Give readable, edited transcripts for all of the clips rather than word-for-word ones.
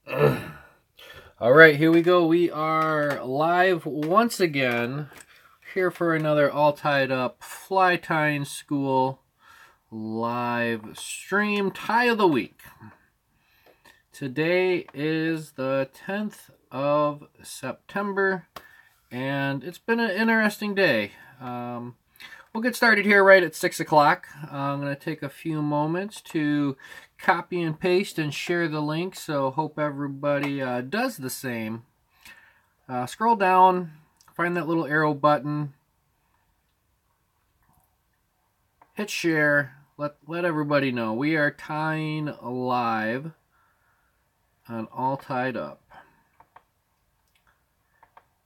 All right, here we go. We are live once again, here for another All Tied Up Fly Tying School live stream tie of the week. Today is the 10th of September, and it's been an interesting day. We'll get started here right at 6 o'clock. I'm going to take a few moments to copy and paste and share the link, so hope everybody does the same. Scroll down, find that little arrow button, hit share, let everybody know. We are tying live on All Tied Up.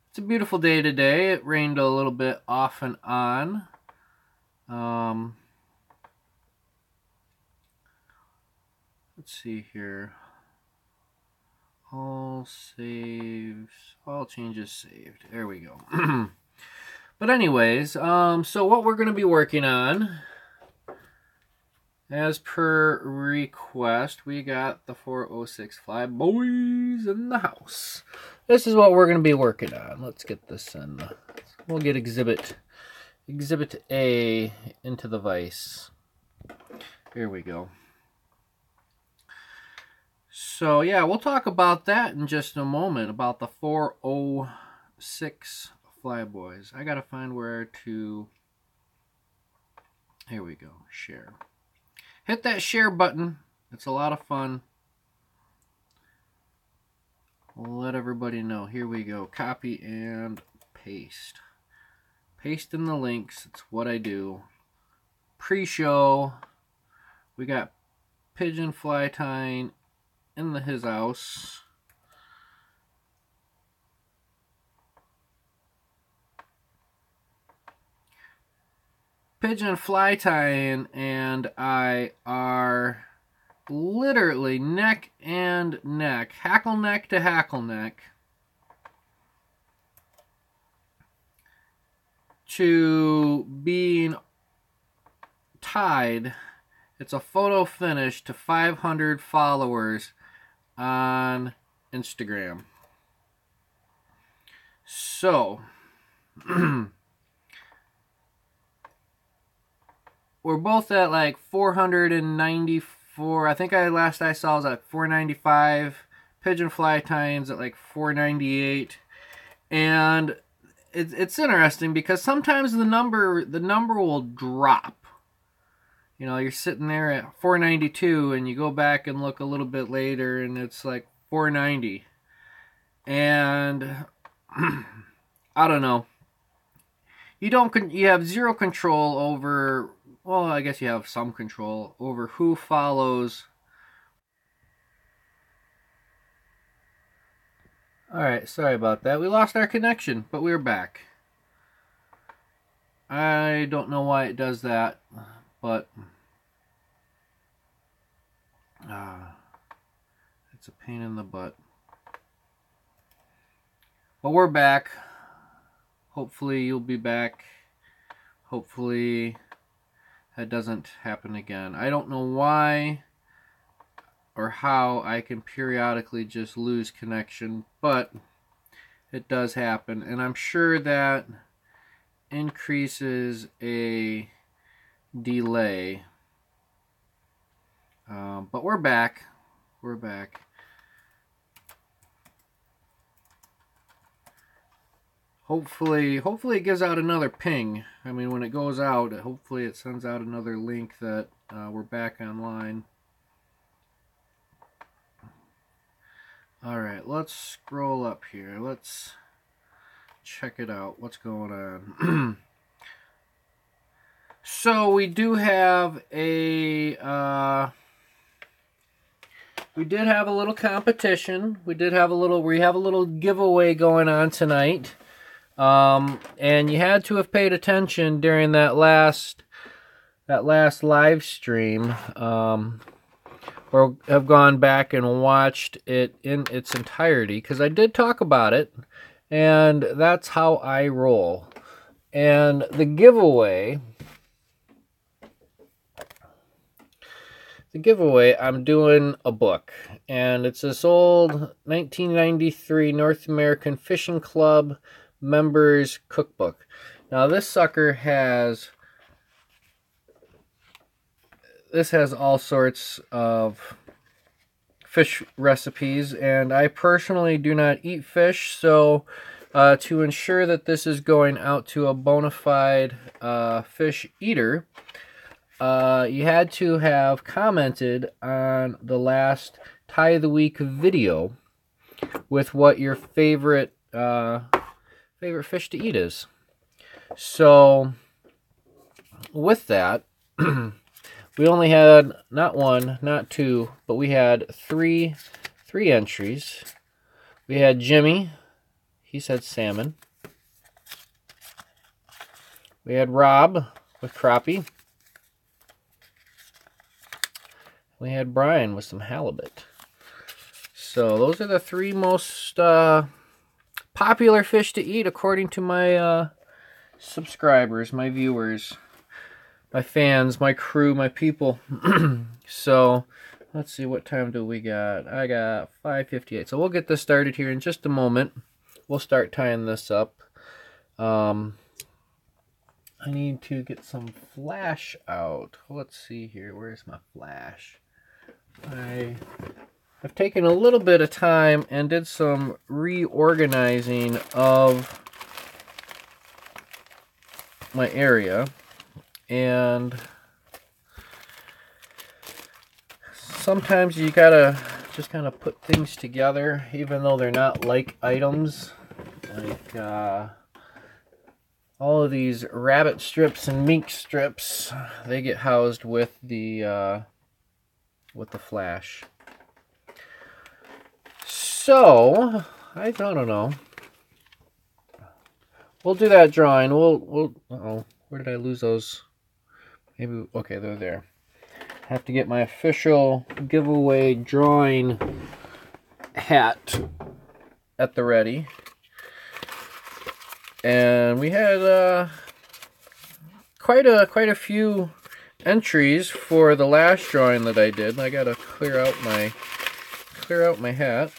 It's a beautiful day today. It rained a little bit off and on. Let's see here. All saves, all changes saved. There we go. But anyways, so what we're going to be working on, as per request, we got the 406 Fly Boys in the house. This is what we're going to be working on. Let's get this in. We'll get Exhibit A into the vise. Here we go. So yeah, we'll talk about that in just a moment, about the 406 Flyboys. I gotta find where to, here we go, share. Hit that share button. It's a lot of fun. We'll let everybody know. Here we go, copy and paste. Paste in the links, it's what I do. Pre-show, we got pigeon fly tying in his house. Pigeon fly tying and I are literally neck and neck, hackle neck to hackle neck, to being tied. It's a photo finish to 500 followers on Instagram. So we're both at like 494. I think last I saw was at 495. Pigeon fly times at like 498. And it's interesting because sometimes the number will drop. You know, you're sitting there at 492 and you go back and look a little bit later and it's like 490. And I don't know. You have zero control over, well, I guess you have some control over who follows. Alright, sorry about that. We lost our connection, but we're back. I don't know why it does that, but it's a pain in the butt. But we're back. Hopefully you'll be back. Hopefully that doesn't happen again. I don't know why or how I can periodically just lose connection, but it does happen, and I'm sure that increases a delay. But we're back. We're back. Hopefully it gives out another ping. I mean, when it goes out, hopefully it sends out another link that we're back online. Alright, let's scroll up here. Let's check it out. What's going on? So we do have we did have a little competition. We have a little giveaway going on tonight. And you had to have paid attention during that last live stream, or have gone back and watched it in its entirety, because I did talk about it, and that's how I roll. And the giveaway the giveaway, I'm doing a book, and it's this old 1993 North American Fishing Club members cookbook. Now this sucker has all sorts of fish recipes, and I personally do not eat fish, so to ensure that this is going out to a bona fide fish eater, you had to have commented on the last Tie of the Week video with what your favorite fish to eat is. So with that, we only had not one, not two, but we had three entries. We had Jimmy. He said salmon. We had Rob with crappie. We had Brian with some halibut. So those are the three most popular fish to eat according to my subscribers, my viewers, my fans, my crew, my people. So let's see, what time do we got? I got 5:58. So we'll get this started here in just a moment. We'll start tying this up. I need to get some flash out. Let's see here. Where's my flash? I've taken a little bit of time and did some reorganizing of my area, and sometimes you gotta just kind of put things together even though they're not like items. Like all of these rabbit strips and mink strips, they get housed with the flash. So I don't know. We'll do that drawing. We'll uh-oh, where did I lose those? Maybe, okay, they're there. Have to get my official giveaway drawing hat at the ready. And we had quite a few entries for the last drawing that I did. I gotta clear out my hat.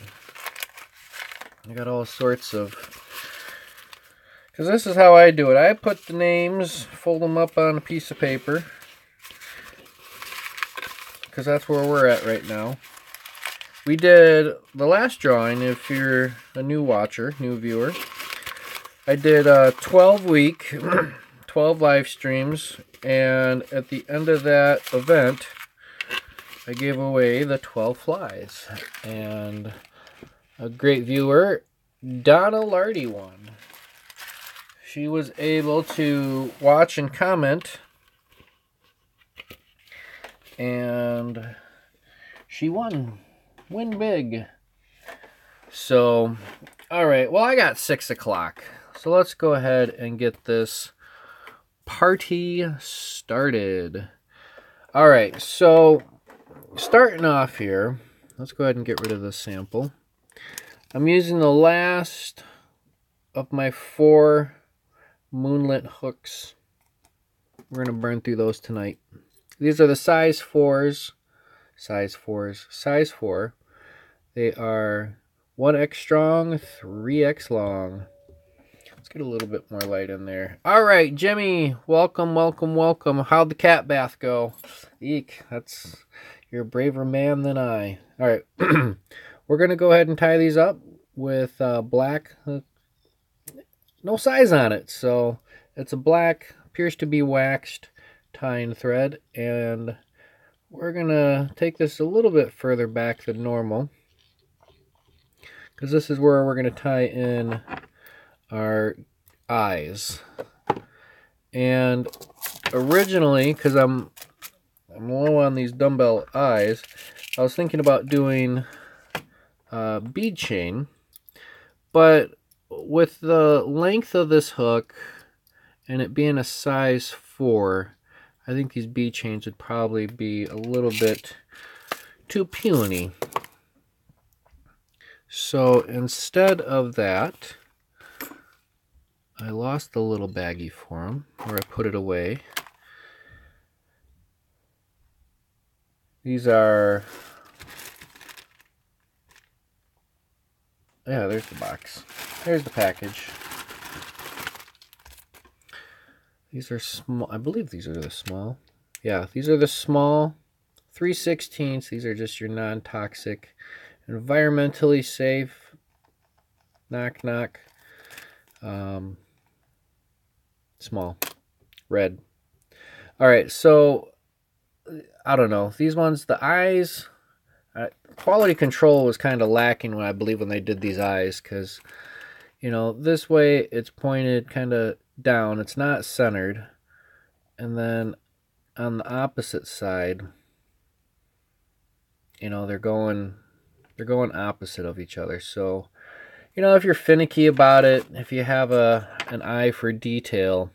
I got all sorts of, because this is how I do it. I put the names, fold them up on a piece of paper, because that's where we're at right now. We did the last drawing, if you're a new watcher, new viewer, I did a 12-week, 12 live streams, and at the end of that event, I gave away the 12 flies. And a great viewer, Donna Lardy, won. She was able to watch and comment, and she won. Win big. So, alright, well, I got 6 o'clock. So let's go ahead and get this party started. Alright, so starting off here, let's go ahead and get rid of this sample. I'm using the last of my 4 moonlit hooks. We're going to burn through those tonight. These are the size 4s. Size 4. They are 1x strong, 3x long. Let's get a little bit more light in there. All right, Jimmy, welcome. How'd the cat bath go? Eek, you're a braver man than I. All right, we're going to go ahead and tie these up with black, no size on it. So it's a black, appears to be waxed tying thread. And we're going to take this a little bit further back than normal, because this is where we're going to tie in our eyes. And originally, because I'm low on these dumbbell eyes, I was thinking about doing bead chain, but with the length of this hook and it being a size 4, I think these bead chains would probably be a little bit too puny. So instead of that, I lost the little baggie for them, or I put it away. These are, yeah, there's the box. There's the package. These are small. I believe these are the small. Yeah, these are the small 3/16. These are just your non-toxic, environmentally safe. Knock, knock. Small. Red. All right, so I don't know. These ones, the eyes, quality control was kind of lacking when I believe when they did these eyes, because, you know, this way it's pointed kind of down. It's not centered. And then on the opposite side, you know, they're going opposite of each other. So, you know, if you're finicky about it, if you have an eye for detail,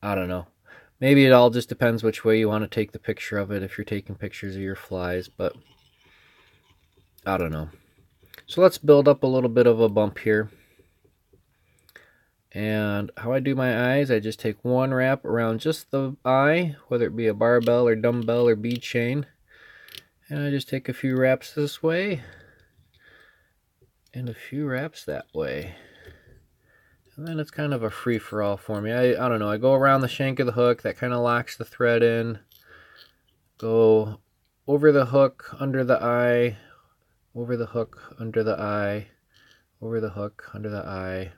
I don't know. Maybe it all just depends which way you want to take the picture of it if you're taking pictures of your flies, but I don't know. So let's build up a little bit of a bump here. And how I do my eyes, I just take one wrap around just the eye, whether it be a barbell or dumbbell or bead chain. And I just take a few wraps this way and a few wraps that way. And then it's kind of a free-for-all for me. I don't know. I go around the shank of the hook. That kind of locks the thread in. Go over the hook, under the eye. Over the hook, under the eye. Over the hook, under the eye.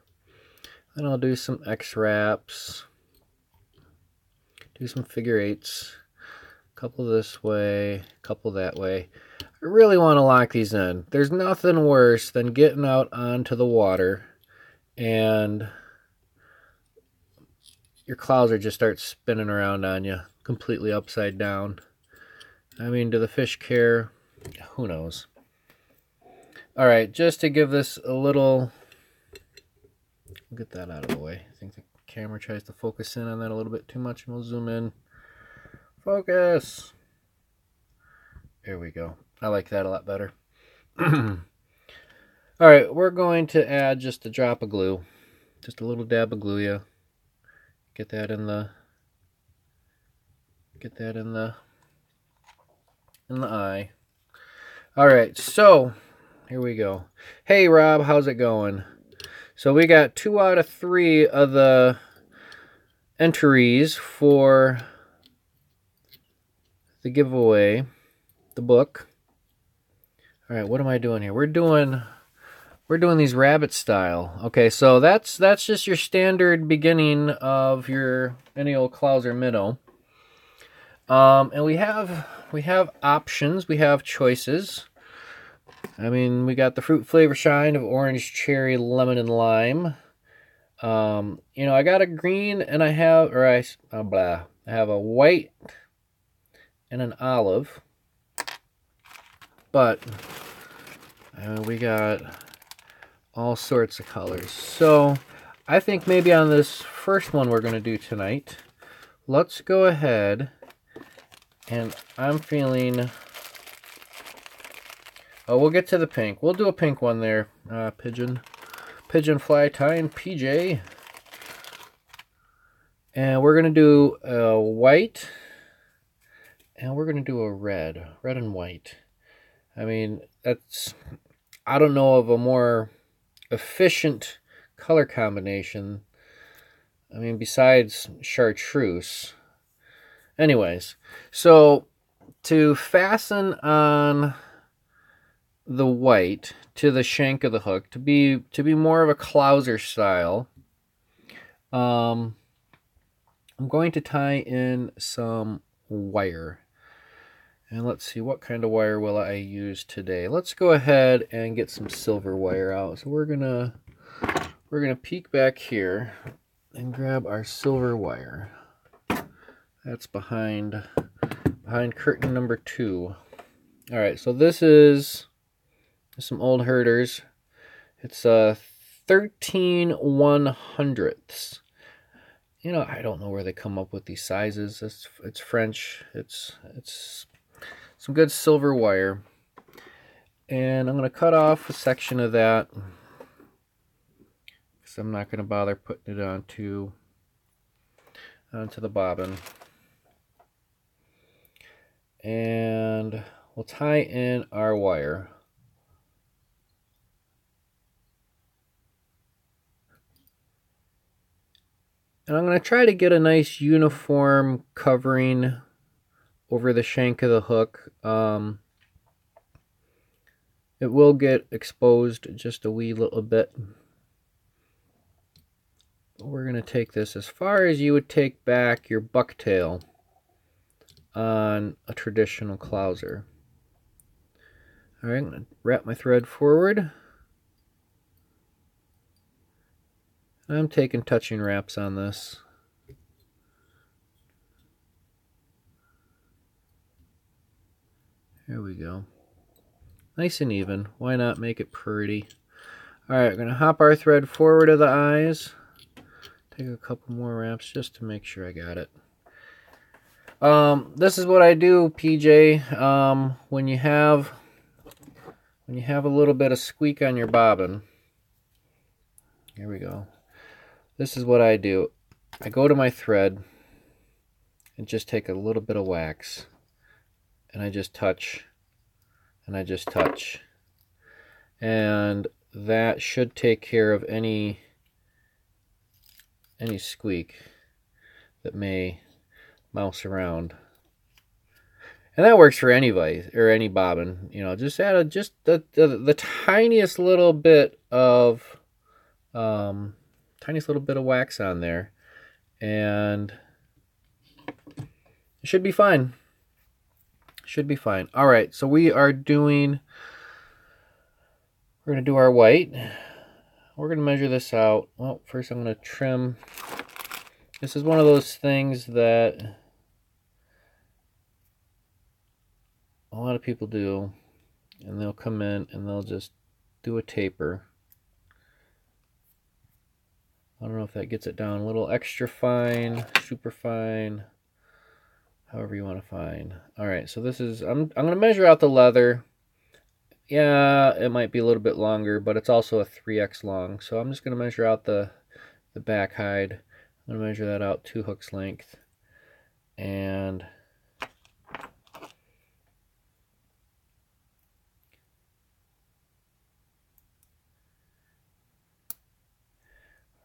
Then I'll do some X-wraps. Do some figure eights. A couple this way, a couple that way. I really want to lock these in. There's nothing worse than getting out onto the water and your clouser just starts spinning around on you, completely upside down. I mean, do the fish care? Who knows? All right, just to give this a little, we'll get that out of the way. I think the camera tries to focus in on that a little bit too much, and we'll zoom in. Focus. There we go. I like that a lot better. All right, we're going to add just a drop of glue, just a little dab of glue. Yeah, get that in the eye. All right, so here we go. Hey Rob, how's it going? So we got 2 out of 3 of the entries for the giveaway, the book. All right, what am I doing here? We're doing these rabbit style. Okay, so that's just your standard beginning of your any old Clouser minnow. And we have options, we have choices. I mean, we got the fruit flavor shine of orange, cherry, lemon, and lime. You know, I got a green and I have a white and an olive. But we got all sorts of colors. So I think maybe on this first one we're going to do tonight, let's go ahead and I'm feeling, oh, we'll get to the pink. We'll do a pink one there, pigeon fly tying PJ. And we're going to do a white and we're going to do a red and white. I mean, I don't know of a more efficient color combination. I mean, besides chartreuse. Anyways, so to fasten on the white to the shank of the hook, to be more of a Clouser style, I'm going to tie in some wire. And let's see, what kind of wire will I use today? Let's go ahead and get some silver wire out. So we're gonna peek back here and grab our silver wire. That's behind curtain number 2. All right, so this is some old herders. It's 13/100ths. You know, I don't know where they come up with these sizes. It's French. It's some good silver wire. And I'm going to cut off a section of that because I'm not going to bother putting it onto the bobbin. and we'll tie in our wire. And I'm going to try to get a nice uniform covering over the shank of the hook. It will get exposed just a wee little bit. We're going to take this as far as you would take back your bucktail on a traditional clouser. Alright, I'm going to wrap my thread forward. I'm taking touching wraps on this. Here we go. Nice and even. Why not make it pretty? Alright, we're going to hop our thread forward to the eyes. Take a couple more wraps just to make sure I got it. This is what I do, PJ. When you have a little bit of squeak on your bobbin. Here we go. This is what I do. I go to my thread and just take a little bit of wax, and I just touch, and I just touch, and that should take care of any squeak that may mouse around. And that works for any vise or any bobbin. You know, just add the tiniest little bit of wax on there, and it should be fine. Should be fine. All right, so we're going to do our white. We're going to measure this out. Well, first I'm going to trim. This is one of those things that a lot of people do, and they'll come in and they'll just do a taper. I don't know if that gets it down a little extra fine, super fine, however you want to find. All right, so this is, I'm going to measure out the leather. Yeah, it might be a little bit longer, but it's also a 3x long. So I'm just going to measure out the back hide. I'm going to measure that out 2 hooks length. And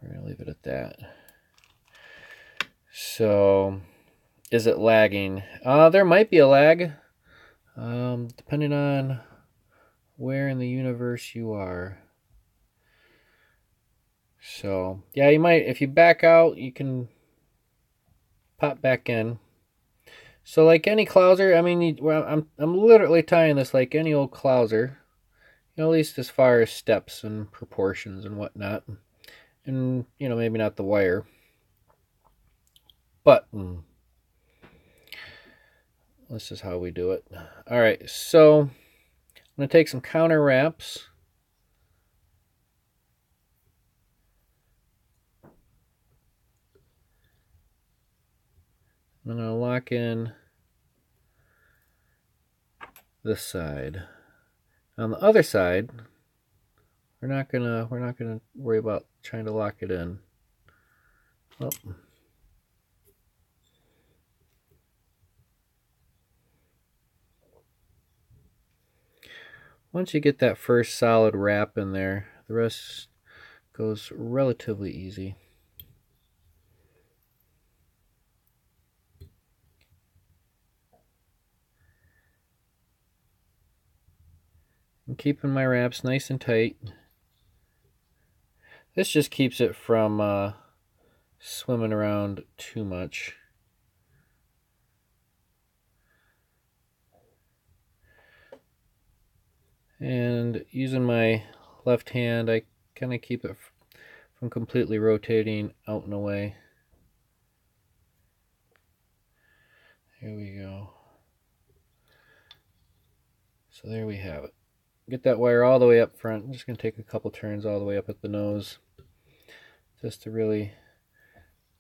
we're going to leave it at that. So, is it lagging? There might be a lag, depending on where in the universe you are. So, yeah, you might, if you back out, you can pop back in. So, like any clouser, I mean, I'm literally tying this like any old clouser, you know, at least as far as steps and proportions and whatnot. And, you know, maybe not the wire. But this is how we do it. All right, so I'm going to take some counter wraps. I'm going to lock in this side. On the other side, we're not gonna worry about trying to lock it in. Oh. Once you get that first solid wrap in there, the rest goes relatively easy. I'm keeping my wraps nice and tight. This just keeps it from swimming around too much. And using my left hand, I kind of keep it from completely rotating out and away. Here we go. So there we have it. Get that wire all the way up front. I'm just going to take a couple turns all the way up at the nose, just to really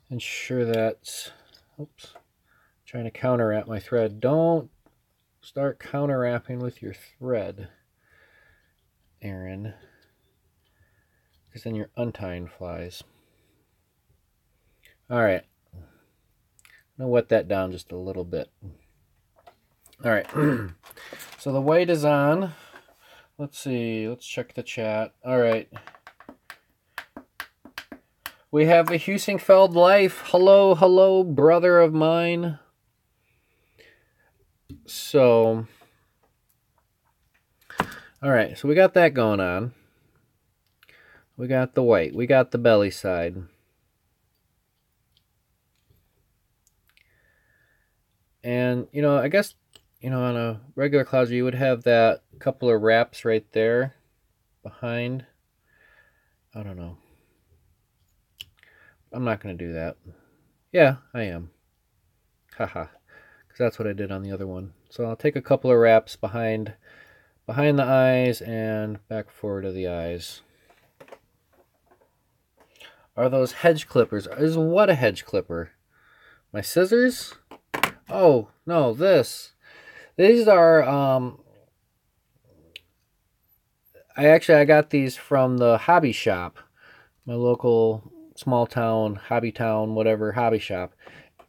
ensure that, oops, trying to counter wrap my thread. Don't start counter wrapping with your thread, Aaron, because then you're untying flies. All right, I'm going to wet that down just a little bit. All right. So the white is on. Let's see. Let's check the chat. All right. We have a Husingfeld Life. Hello, hello, brother of mine. So, all right. So we got that going on. We got the white. We got the belly side. And, you know, I guess, you know, on a regular clouser, you would have that couple of wraps right there behind. I don't know. I'm not going to do that. Yeah, I am. Haha. Because that's what I did on the other one. So I'll take a couple of wraps behind the eyes and back forward of the eyes. Are those hedge clippers? Is what a hedge clipper? My scissors? Oh, no, this. These are, I got these from the hobby shop. My local small town, hobby town, whatever, hobby shop.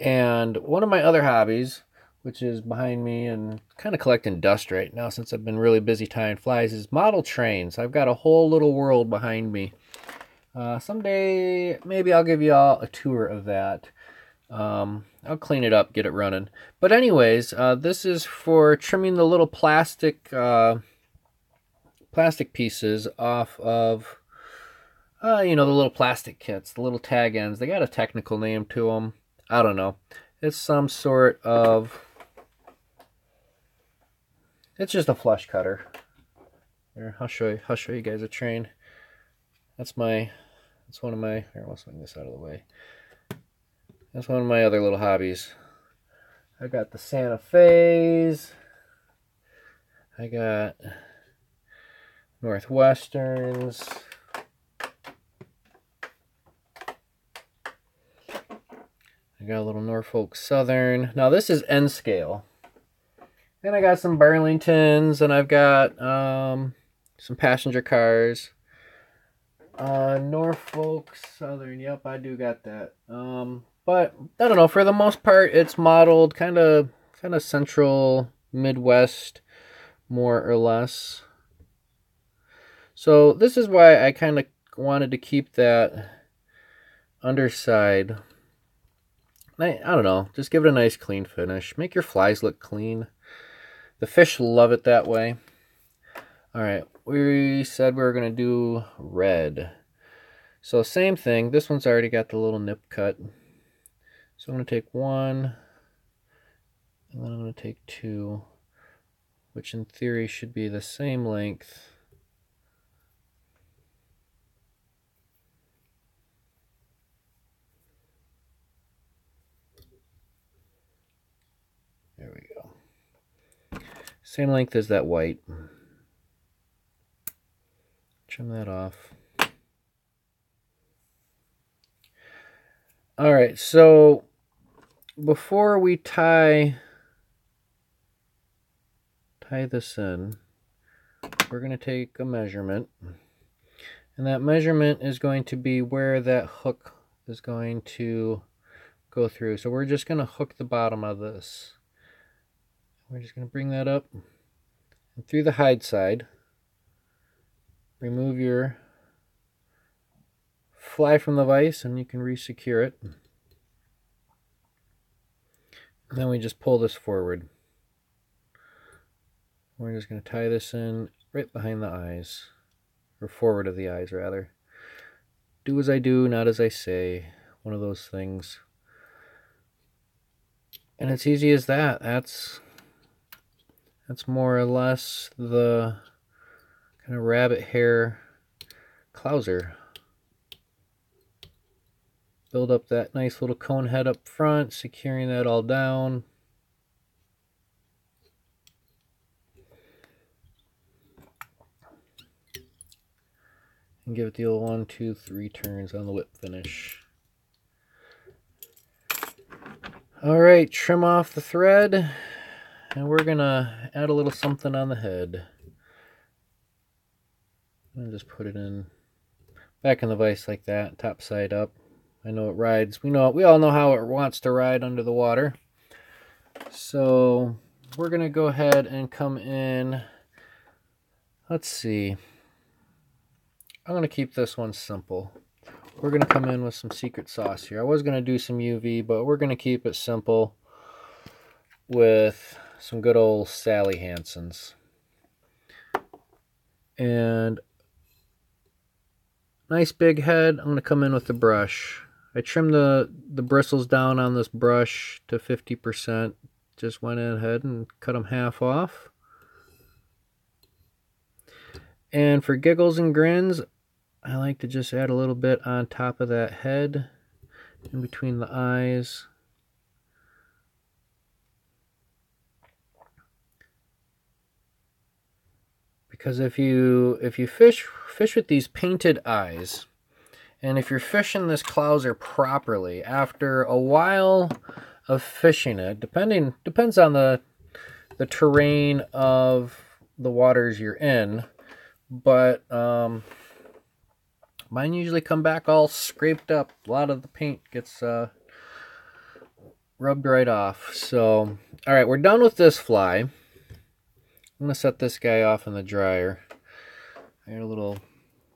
And one of my other hobbies, which is behind me and kind of collecting dust right now since I've been really busy tying flies, is model trains. I've got a whole little world behind me. Someday, maybe I'll give you all a tour of that. I'll clean it up, get it running. But anyways, this is for trimming the little plastic pieces off of, you know, the little plastic kits, the little tag ends. They got a technical name to them. I don't know. It's some sort of, it's just a flush cutter. Here, I'll show you guys a train. That's one of my, here, I'll swing this out of the way. That's one of my other little hobbies. I got the Santa Fe's. I got Northwesterns. I got a little Norfolk Southern. Now this is N scale. And I got some Burlingtons, and I've got some passenger cars. Norfolk Southern. Yep, I do got that. But I don't know. For the most part, it's modeled kind of central Midwest, more or less. So this is why I kind of wanted to keep that underside. I don't know. Just give it a nice clean finish. Make your flies look clean. The fish love it that way. All right. We said we were going to do red. So same thing. This one's already got the little nip cut. So I'm going to take one, and then I'm going to take two, which in theory should be the same length. There we go. Same length as that white. Trim that off. All right, so before we tie this in, we're going to take a measurement, and that measurement is going to be where that hook is going to go through. So we're just going to hook the bottom of this. We're just going to bring that up and through the hide side. Remove your fly from the vise and you can re-secure it. And then we just pull this forward. We're just going to tie this in right behind the eyes, or forward of the eyes rather. Do as I do, not as I say. One of those things. And it's easy as that. That's more or less the kind of rabbit hair clouser. Build up that nice little cone head up front, securing that all down. And give it the old 1, 2, 3 turns on the whip finish. Alright, trim off the thread, and we're gonna add a little something on the head. And just put it in back in the vise like that, top side up. I know it rides. We all know how it wants to ride under the water. So we're going to go ahead and come in. Let's see. I'm going to keep this one simple. We're going to come in with some secret sauce here. I was going to do some UV, but we're going to keep it simple with some good old Sally Hansen's. And nice big head. I'm going to come in with the brush. I trimmed the bristles down on this brush to 50%. Just went ahead and cut them half off. And for giggles and grins, I like to just add a little bit on top of that head, in between the eyes. Because if you fish with these painted eyes, and if you're fishing this clouser properly, after a while of fishing it, depends on the terrain of the waters you're in, but mine usually come back all scraped up. A lot of the paint gets rubbed right off. So, all right, we're done with this fly. I'm gonna set this guy off in the dryer. I got a little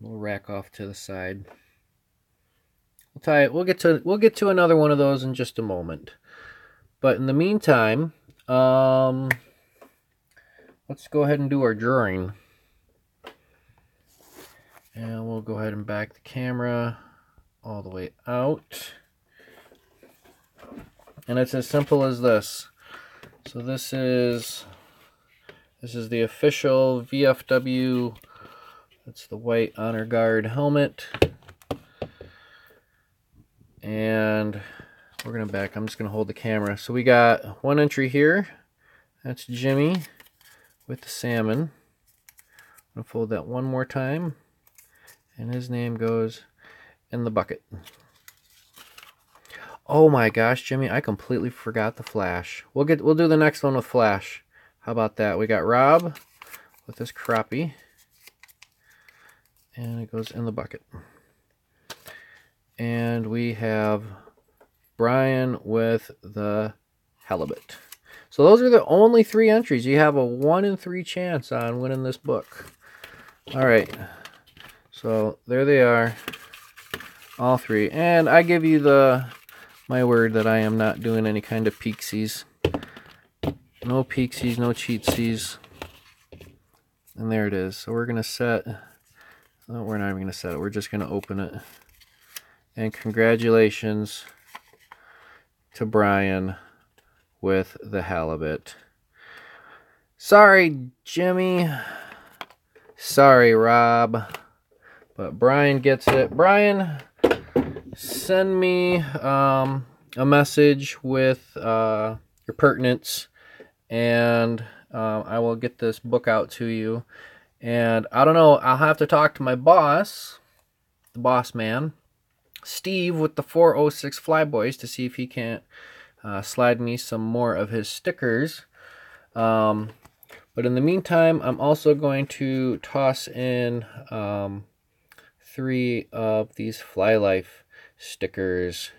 rack off to the side. We'll tie it. We'll get to another one of those in just a moment. But in the meantime, let's go ahead and do our drawing. And we'll go ahead and back the camera all the way out. And it's as simple as this. So this is the official VFW. That's the white Honor Guard helmet. And we're gonna back. I'm just gonna hold the camera. So we got one entry here. That's Jimmy with the salmon. I'm gonna fold that one more time. And his name goes in the bucket. Oh my gosh, Jimmy, I completely forgot the flash. We'll do the next one with flash. How about that? We got Rob with this crappie. And it goes in the bucket. And we have Brian with the halibut. So those are the only 3 entries. You have a 1 in 3 chance on winning this book. All right. So there they are, all 3. And I give you my word that I am not doing any kind of peeksies. No peeksies, no cheatsies. And there it is. So we're going to set... No, we're not even going to set it. We're just going to open it. And congratulations to Brian with the halibut. Sorry, Jimmy. Sorry, Rob. But Brian gets it. Brian, send me a message with your pertinence, and I will get this book out to you. And I don't know, I'll have to talk to my boss, the boss man, Steve with the 406 Flyboys, to see if he can't slide me some more of his stickers. But in the meantime, I'm also going to toss in 3 of these Fly Life stickers.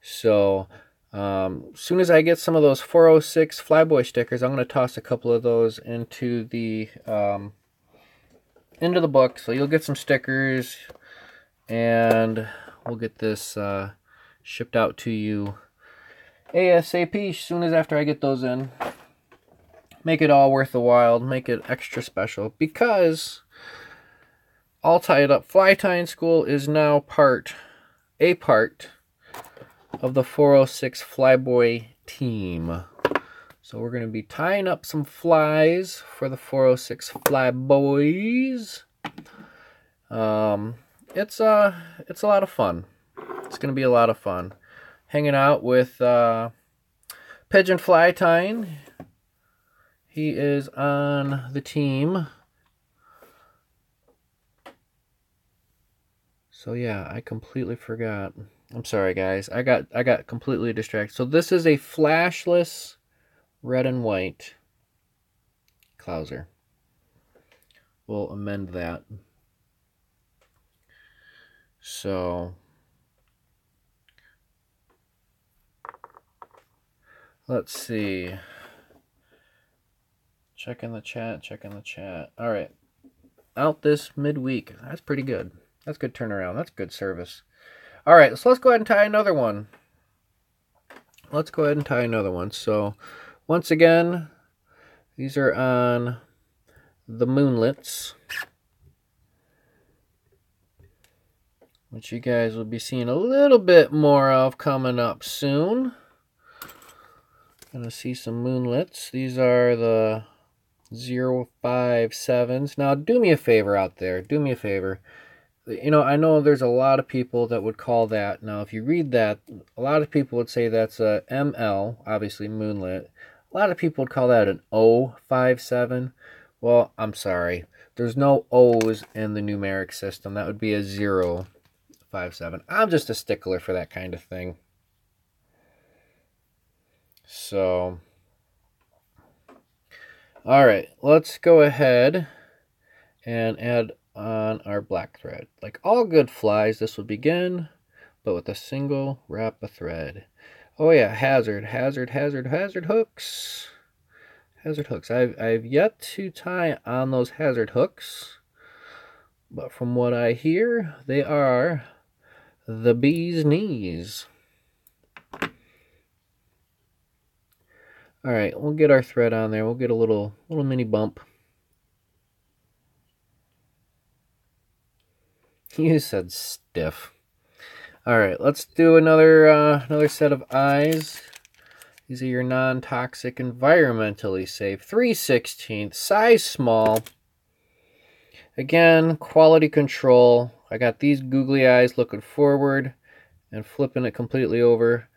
So as soon as I get some of those 406 Flyboy stickers, I'm going to toss a couple of those into the book. So you'll get some stickers, and we'll get this shipped out to you ASAP as soon as after I get those in. Make it all worth the while, make it extra special, because All Tied Up Fly Tying School is now a part of the 406 Flyboy team. So we're going to be tying up some flies for the 406 Flyboys. It's a lot of fun. It's going to be a lot of fun. Hanging out with Pigeon Fly Tying. He is on the team. So yeah, I completely forgot. I'm sorry, guys. I got completely distracted. So this is a flashless red and white clouser. We'll amend that. So let's see. Checking the chat, checking the chat. All right. Out this midweek. That's pretty good. That's good turnaround. That's good service. All right, so let's go ahead and tie another one. So, once again, these are on the Moonlets, which you guys will be seeing a little bit more of coming up soon. Gonna see some Moonlets. These are the 057s. Now, do me a favor out there. Do me a favor. You know, I know there's a lot of people that would call that. Now, if you read that, a lot of people would say that's a ML, obviously Moonlit. A lot of people would call that an 057. Well, I'm sorry. There's no O's in the numeric system. That would be a 057. I'm just a stickler for that kind of thing. So, all right, let's go ahead and add on our black thread. Like all good flies, this will begin, but with a single wrap of thread. Oh yeah, hazard hooks. Hazard hooks. I've yet to tie on those hazard hooks, but from what I hear, they are the bee's knees. All right, we'll get our thread on there. We'll get a little mini bump. You said stiff. All right, let's do another set of eyes. These are your non-toxic, environmentally safe. 3/16, size small. Again, quality control. I got these googly eyes looking forward and flipping it completely over.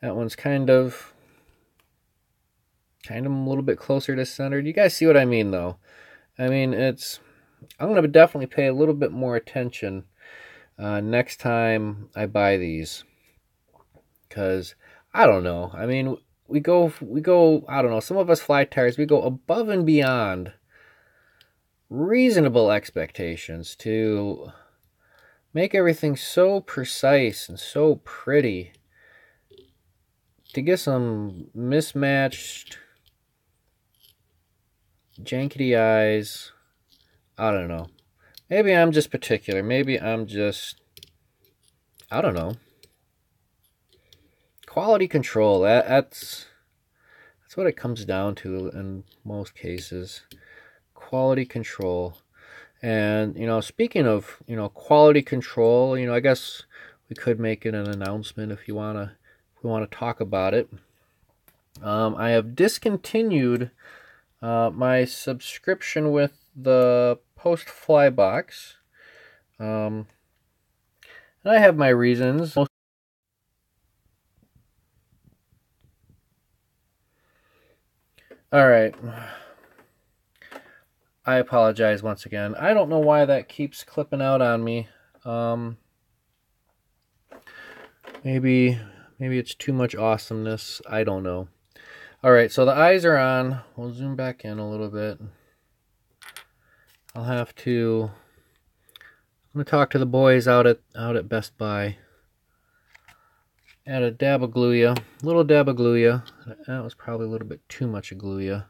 That one's kind of a little bit closer to centered. You guys see what I mean, though? I mean, I'm going to definitely pay a little bit more attention next time I buy these. Because, I don't know. I mean, we go, I don't know, some of us fly tires, we go above and beyond reasonable expectations to make everything so precise and so pretty. To get some mismatched jankety eyes, I don't know. Maybe I'm just particular. Maybe I'm just, I don't know. Quality control, that's what it comes down to in most cases. Quality control. And, you know, speaking of, you know, quality control, you know, I guess we could make it an announcement if we want to talk about it. I have discontinued my subscription with the Post Fly box. And I have my reasons. All right. I apologize once again. I don't know why that keeps clipping out on me. Maybe it's too much awesomeness. I don't know. All right, so the eyes are on. We'll zoom back in a little bit. I'm gonna talk to the boys out at Best Buy. Add a dab of Gluya, little dab of Gluya. That was probably a little bit too much of Gluya.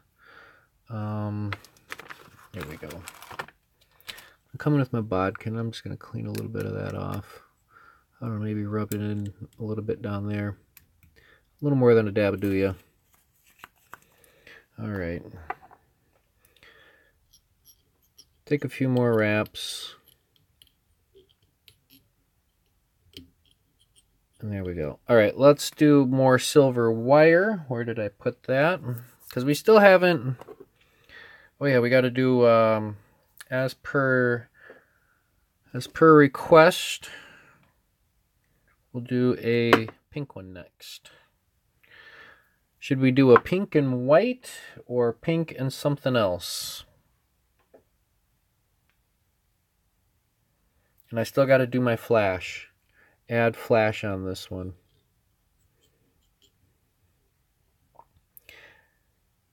Here we go. I'm coming with my bodkin. I'm just gonna clean a little bit of that off. I don't know, maybe rub it in a little bit down there. A little more than a dab of Gluya. All right. Take a few more wraps. And there we go. All right, let's do more silver wire. Where did I put that? Because we still haven't... Oh yeah, we got to do as per request. We'll do a pink one next. Should we do a pink and white or pink and something else? And I still got to do my flash. Add flash on this one.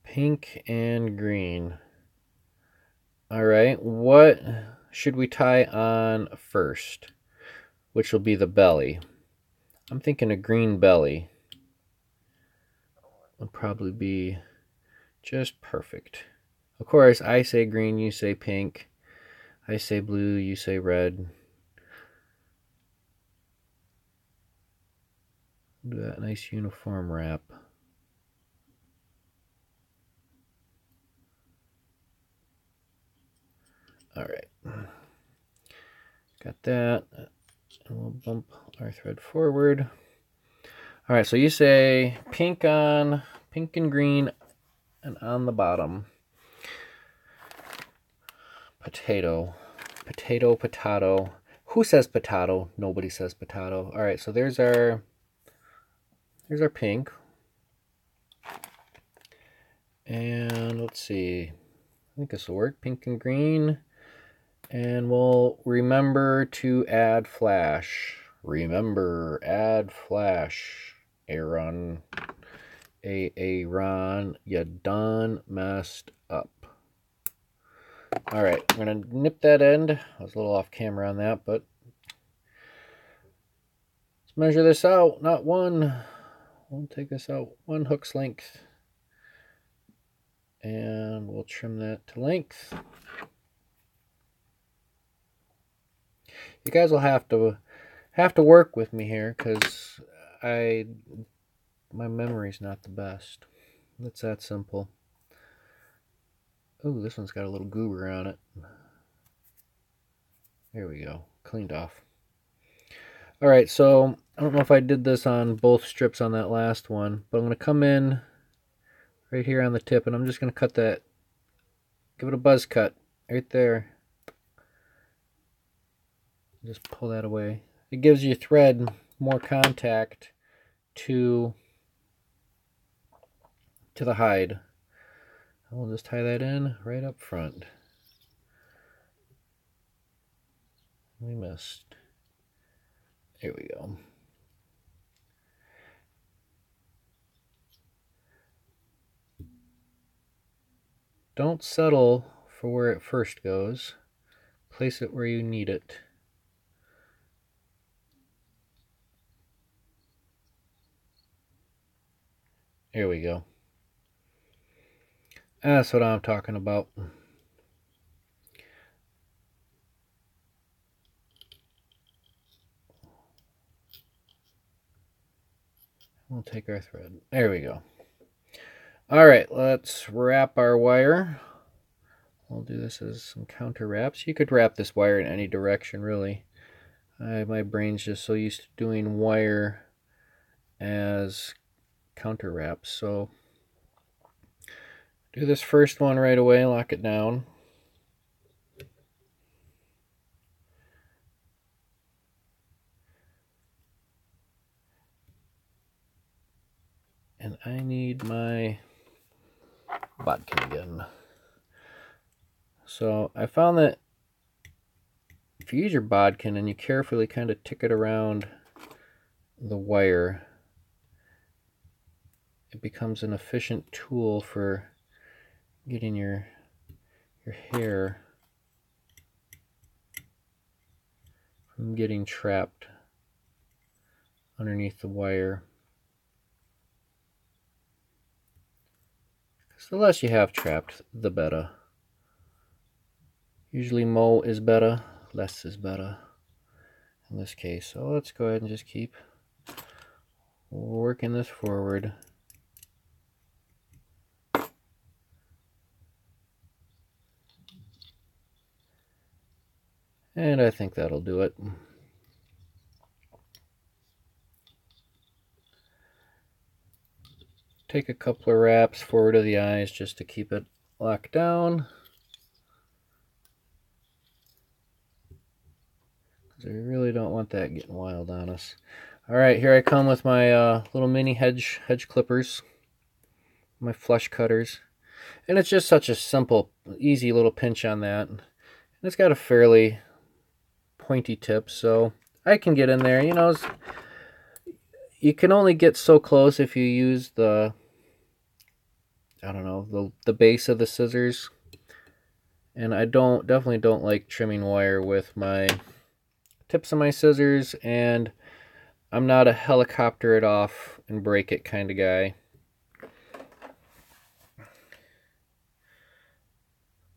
Pink and green. All right, what should we tie on first? Which will be the belly. I'm thinking a green belly would probably be just perfect. Of course, I say green, you say pink. I say blue, you say red. Do that nice uniform wrap. All right. Got that. And we'll bump our thread forward. All right, so you say pink and green and on the bottom. Potato. Potato, potato. Who says potato? Nobody says potato. All right, so there's our pink. And let's see. I think this will work. Pink and green. And we'll remember to add flash. Remember, add flash. Aaron. Aaron, you done messed up. All right, I'm going to nip that end. I was a little off camera on that, but let's measure this out. Not one. We'll take this out 1 hook's length. And we'll trim that to length. You guys will have to work with me here because my memory's not the best. It's that simple. Oh, this one's got a little goober on it. There we go. Cleaned off. All right, so I don't know if I did this on both strips on that last one, but I'm going to come in right here on the tip, and I'm just going to cut that. Give it a buzz cut right there. Just pull that away. It gives your thread more contact to the hide. We'll just tie that in right up front. We missed. There we go. Don't settle for where it first goes. Place it where you need it. There we go. That's what I'm talking about. We'll take our thread. There we go. All right, let's wrap our wire. We'll do this as some counter wraps. You could wrap this wire in any direction, really. My brain's just so used to doing wire as counter wraps. So do this first one right away, lock it down. And I need my bodkin again. So I found that if you use your bodkin and you carefully kind of tick it around the wire, it becomes an efficient tool for getting your hair from getting trapped underneath the wire. So the less you have trapped, the better. Usually more is better, less is better in this case. So let's go ahead and just keep working this forward. And I think that'll do it. Take a couple of wraps forward of the eyes just to keep it locked down. Because we really don't want that getting wild on us. Alright, here I come with my little mini hedge clippers. My flush cutters. And it's just such a simple, easy little pinch on that. And it's got a fairly pointy tip, so I can get in there. You know, you can only get so close if you use the, I don't know, the base of the scissors. And I definitely don't like trimming wire with my tips of my scissors, and I'm not a helicopter it off and break it kind of guy.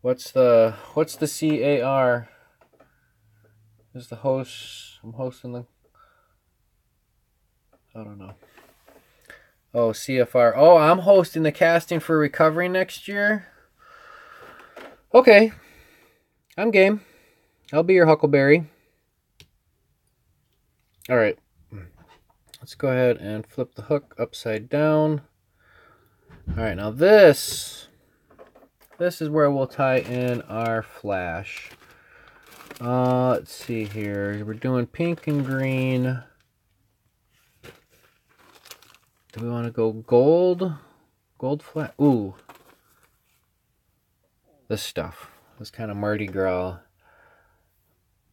What's the CAR? Is the host? I'm hosting the. I don't know. Oh, CFR. Oh, I'm hosting the casting for recovery next year. Okay, I'm game. I'll be your Huckleberry. All right. Let's go ahead and flip the hook upside down. All right, now this is where we'll tie in our flash. Let's see here. We're doing pink and green. Do we want to go gold? Gold flash? Ooh. This stuff. This kind of Mardi Gras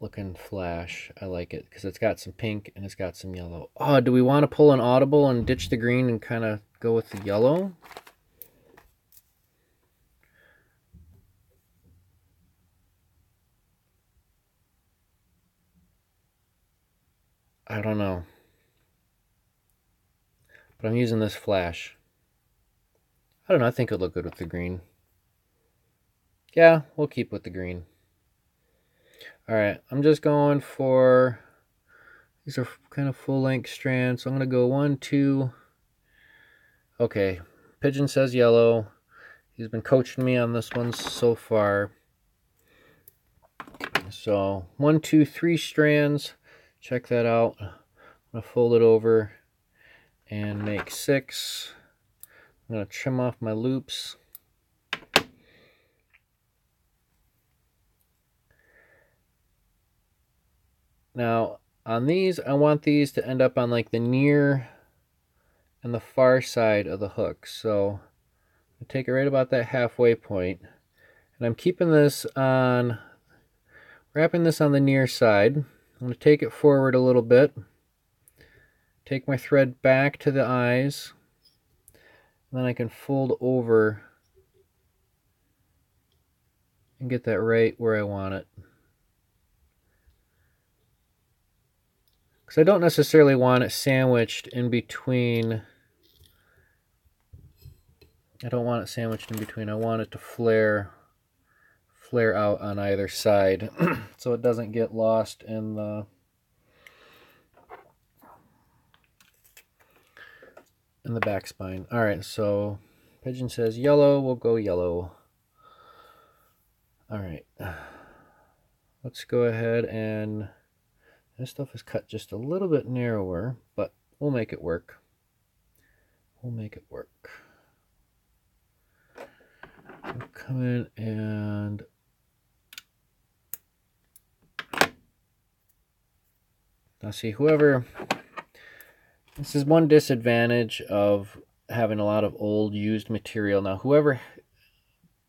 looking flash. I like it because it's got some pink and it's got some yellow. Oh, do we want to pull an audible and ditch the green and kind of go with the yellow? I don't know. But I'm using this flash. I don't know. I think it'll look good with the green. Yeah, we'll keep with the green. All right. I'm just going for... These are kind of full-length strands. So I'm going to go 1, 2... Okay. Pigeon says yellow. He's been coaching me on this one so far. So 1, 2, 3 strands. Check that out. I'm going to fold it over and make 6. I'm going to trim off my loops. Now, on these, I want these to end up on like the near and the far side of the hook. So I take it right about that halfway point. And I'm keeping this on, wrapping this on the near side. I'm going to take it forward a little bit. Take my thread back to the eyes. And then I can fold over and get that right where I want it. Because I don't necessarily want it sandwiched in between. I don't want it sandwiched in between. I want it to flare out on either side so it doesn't get lost in the back spine. All right, so Pigeon says yellow, we'll go yellow. All right, let's go ahead and this stuff is cut just a little bit narrower, but we'll make it work. We'll make it work. We'll come in and now see whoever. This is one disadvantage of having a lot of old used material. Now whoever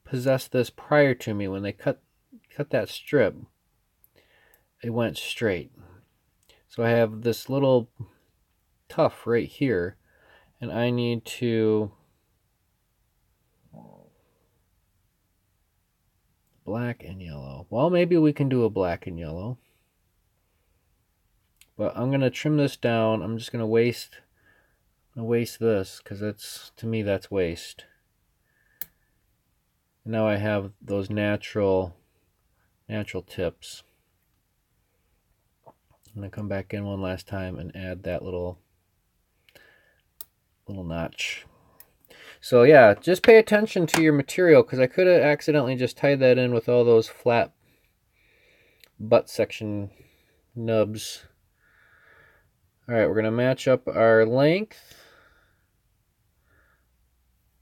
possessed this prior to me, when they cut that strip, it went straight. So I have this little tuft right here, and I need to black and yellow. Well, maybe we can do a black and yellow. But I'm going to trim this down. I'm just going to waste this because that's, to me, that's waste. And now I have those natural tips. I'm going to come back in one last time and add that little notch. So yeah, just pay attention to your material because I could have accidentally just tied that in with all those flat butt section nubs. All right, we're going to match up our length.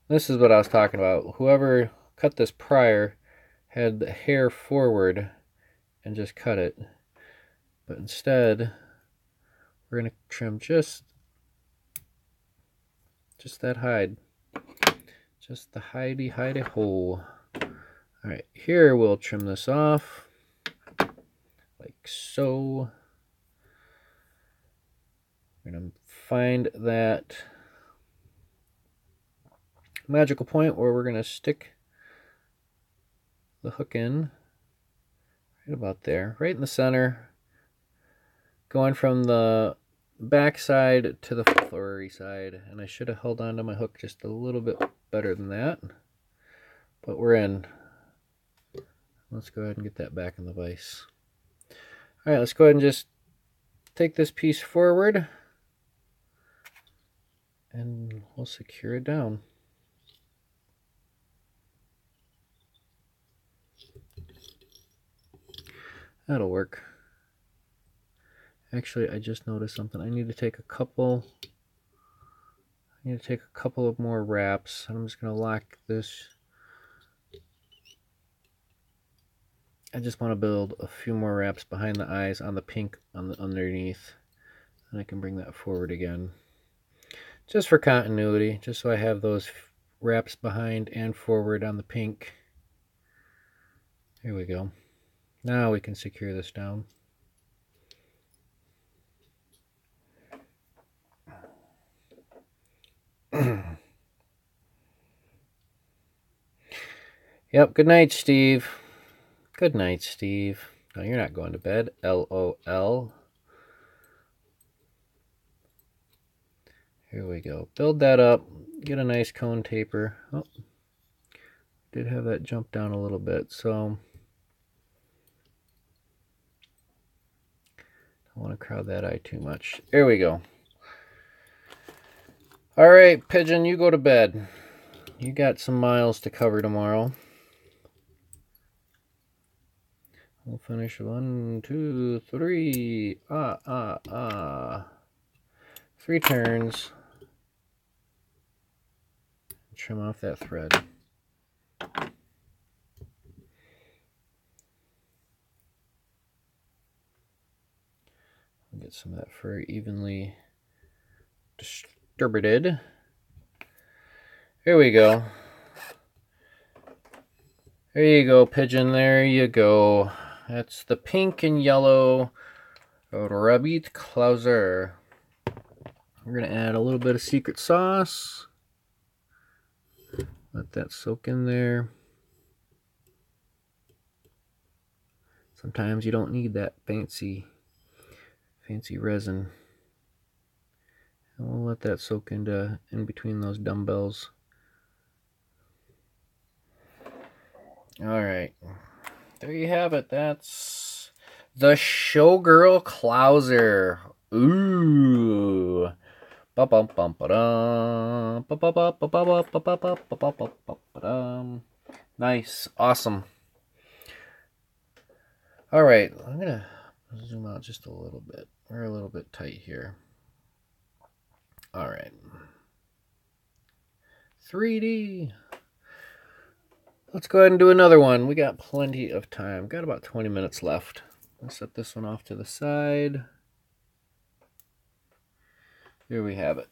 This is what I was talking about. Whoever cut this prior had the hair forward and just cut it. But instead, we're going to trim just that hide. Just the hidey hole. All right, here we'll trim this off like so. We're going to find that magical point where we're going to stick the hook in right about there, right in the center, going from the back side to the flurry side. And I should have held on to my hook just a little bit better than that, but we're in. Let's go ahead and get that back in the vise. All right, let's go ahead and just take this piece forward and we'll secure it down. That'll work. Actually, I just noticed something. I need to take a couple of more wraps. I'm just going to lock this. I just want to build a few more wraps behind the eyes on the pink on the underneath. And I can bring that forward again. Just for continuity, just so I have those wraps behind and forward on the pink. Here we go. Now we can secure this down. Yep, good night, Steve. Good night, Steve. No, you're not going to bed. LOL. Here we go. Build that up. Get a nice cone taper. Oh, did have that jump down a little bit, so don't want to crowd that eye too much. There we go. All right, Pigeon, you go to bed. You got some miles to cover tomorrow. We'll finish 1, 2, 3. 3 turns. Trim off that thread. Get some of that fur evenly distributed. Here we go. There you go, Pigeon. There you go. That's the pink and yellow Rabbit Clouser. We're going to add a little bit of secret sauce. Let that soak in there. Sometimes you don't need that fancy resin. And we'll let that soak into in between those dumbbells. All right. There you have it. That's the Showgirl Clouser. Ooh. Nice. Awesome. All right. I'm going to zoom out just a little bit. We're a little bit tight here. All right. 3D. Let's go ahead and do another one. We got plenty of time. Got about 20 minutes left. Let's set this one off to the side. Here we have it.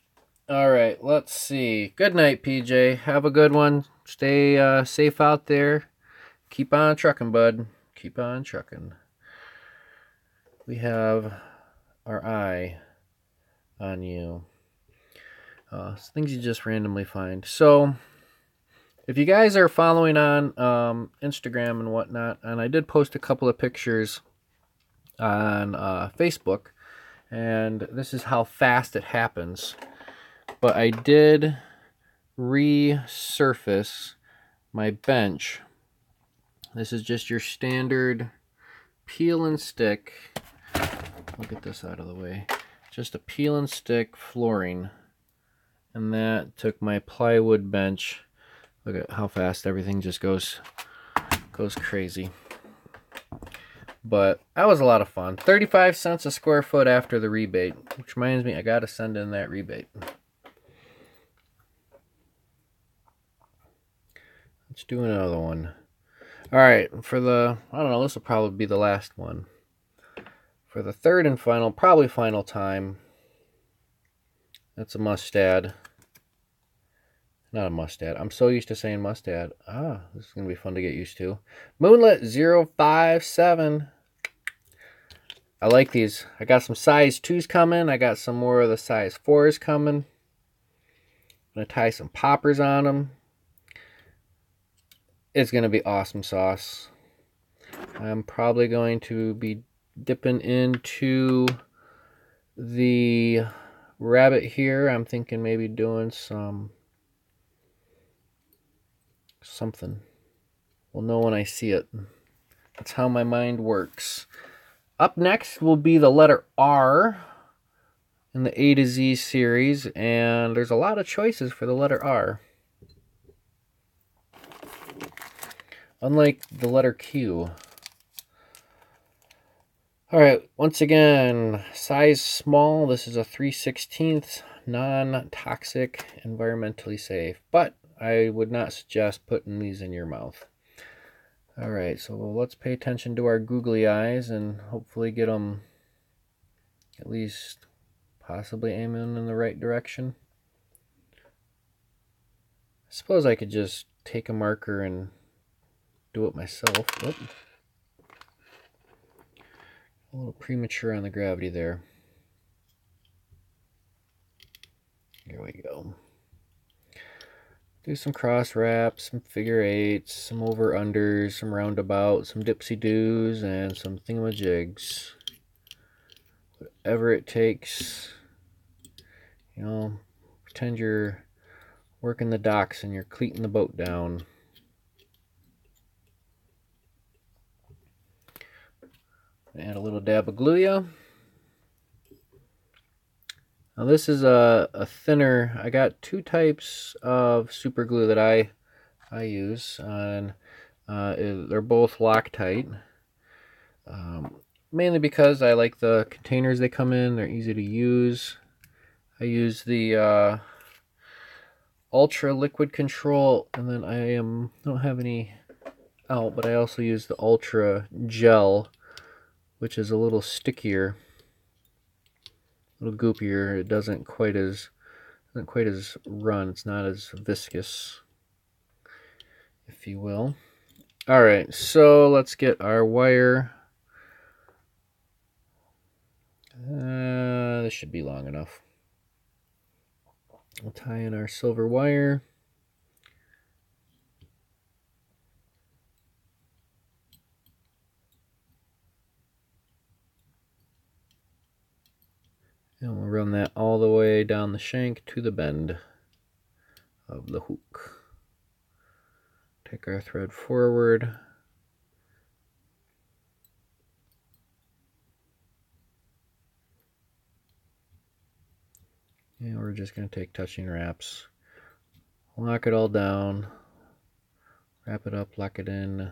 All right, let's see. Good night, PJ. Have a good one. Stay safe out there. Keep on trucking, bud. Keep on trucking. We have our eye on you. Things you just randomly find. So, if you guys are following on Instagram and whatnot, and I did post a couple of pictures on Facebook, and this is how fast it happens. But I did resurface my bench. This is just your standard peel and stick. I'll get this out of the way. Just a peel and stick flooring. And that took my plywood bench. Look at how fast everything just goes crazy. But that was a lot of fun. 35 cents a square foot after the rebate. Which reminds me, I gotta send in that rebate. Let's do another one. Alright, for the, I don't know, this will probably be the last one. For the third and final, probably final time, that's a mustad. Not a mustad. I'm so used to saying mustad. This is going to be fun to get used to. Moonlit 057. I like these. I got some size 2s coming. I got some more of the size 4s coming. I'm going to tie some poppers on them. It's going to be awesome sauce. I'm probably going to be dipping into the rabbit here. I'm thinking maybe doing something. We'll know when I see it. That's how my mind works. Up next will be the letter R in the A to Z series, and there's a lot of choices for the letter R. Unlike the letter Q. Alright, once again, size small. This is a 3/16, non-toxic, environmentally safe. But I would not suggest putting these in your mouth. Alright, so let's pay attention to our googly eyes and hopefully get them at least possibly aiming in the right direction. I suppose I could just take a marker and do it myself. Whoop. A little premature on the gravity there. Here we go. Do some cross wraps, some figure eights, some over unders, some roundabouts, some dipsy doos, and some thingamajigs. Whatever it takes. You know, pretend you're working the docks and you're cleating the boat down. Add a little dab of Gluya. Now this is a thinner. I got two types of super glue that I use, and they're both Loctite. Mainly because I like the containers they come in. They're easy to use. I use the Ultra Liquid Control, and then I don't have any out, but I also use the Ultra Gel, which is a little stickier, a little goopier. It doesn't quite as run. It's not as viscous, if you will. All right, so let's get our wire. This should be long enough. We'll tie in our silver wire. And we'll run that all the way down the shank to the bend of the hook. Take our thread forward. And we're just going to take touching wraps. Lock it all down. Wrap it up, lock it in.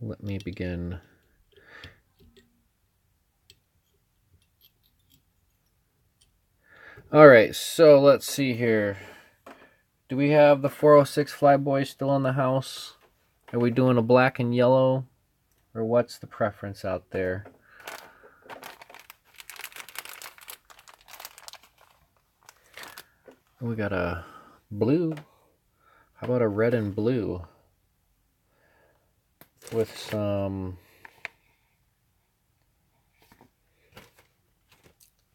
Let me begin. Alright, so let's see here. Do we have the 406 Flyboy still in the house? Are we doing a black and yellow? Or what's the preference out there? We got a blue. How about a red and blue? With some...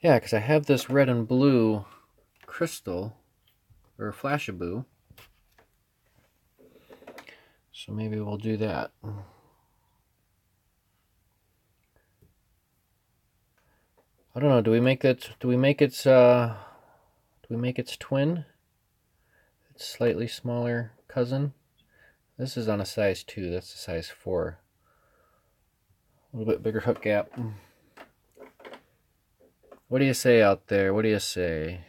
Yeah, because I have this red and blue crystal, or Flashabou. So maybe we'll do that. I don't know, do we make its twin? Its slightly smaller cousin? This is on a size 2, that's a size 4. A little bit bigger hook gap. What do you say out there? What do you say?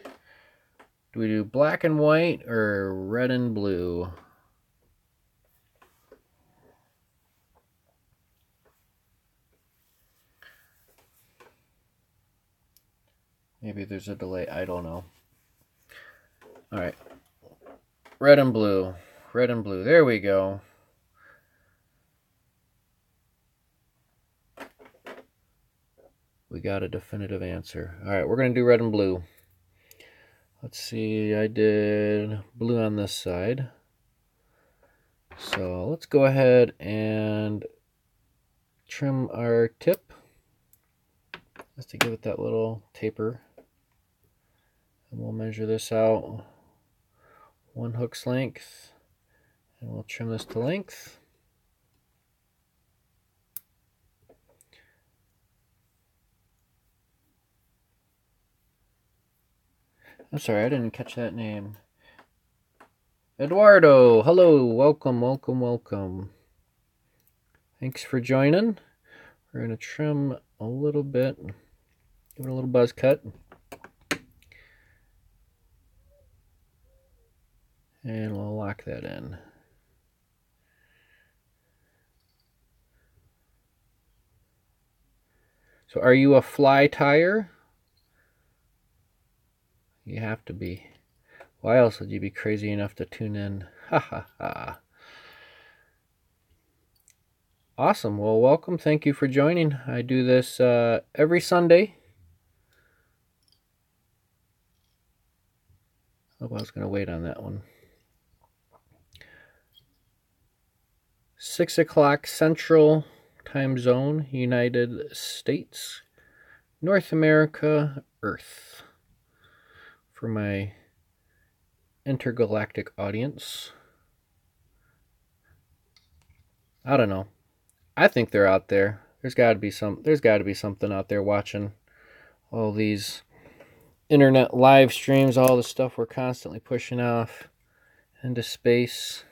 Do we do black and white or red and blue? Maybe there's a delay, I don't know. Alright. Red and blue. Red and blue. There we go. We got a definitive answer. Alright, we're going to do red and blue. Let's see, I did blue on this side. So let's go ahead and trim our tip just to give it that little taper. And we'll measure this out 1 hook's length, and we'll trim this to length. I'm sorry, I didn't catch that name. Eduardo, hello, welcome, welcome, welcome. Thanks for joining. We're going to trim a little bit, give it a little buzz cut. And we'll lock that in. So are you a fly tyer? You have to be. Why else would you be crazy enough to tune in? Ha ha ha. Awesome. Well, welcome. Thank you for joining. I do this every Sunday. Oh, I was going to wait on that one. 6 o'clock Central Time Zone, United States, North America, Earth. For my intergalactic audience. I don't know. I think they're out there. There's got to be something out there watching all these internet live streams, all the stuff we're constantly pushing off into space.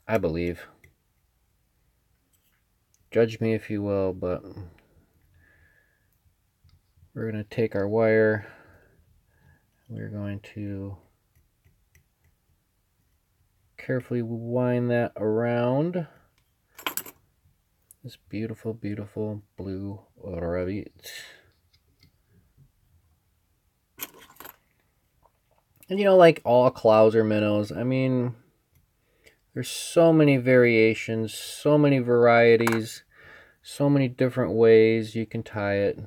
I believe. Judge me if you will, but we're going to take our wire. We're going to carefully wind that around this beautiful, beautiful blue rabbit. And you know, like all Clouser minnows, I mean, there's so many variations, so many varieties, so many different ways you can tie it.